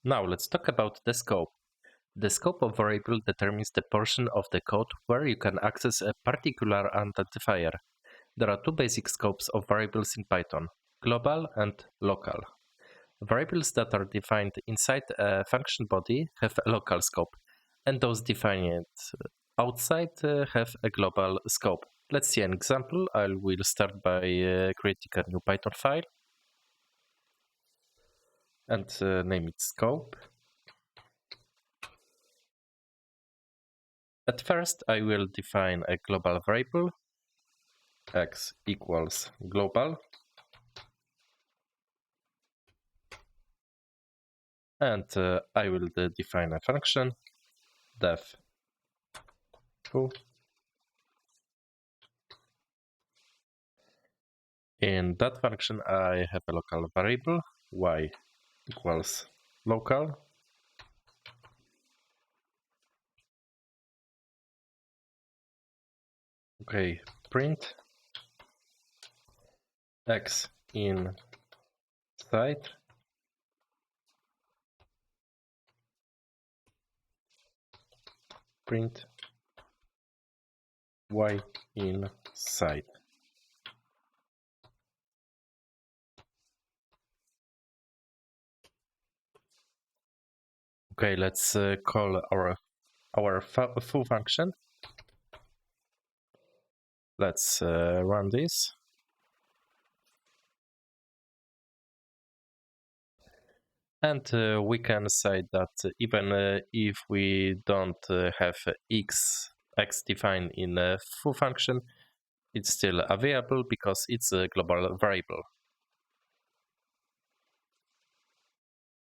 Now let's talk about the scope. The scope of variable determines the portion of the code where you can access a particular identifier. There are two basic scopes of variables in Python, global and local. Variables that are defined inside a function body have a local scope, and those defined outside have a global scope. Let's see an example. I will start by creating a new Python file and name it scope. At first, I will define a global variable, x equals global, and I will define a function, def foo. In that function, I have a local variable, y equals local. Okay, print x inside print y inside. Okay, let's call our foo function. Let's run this. And we can say that even if we don't have x defined in a foo function, it's still available because it's a global variable.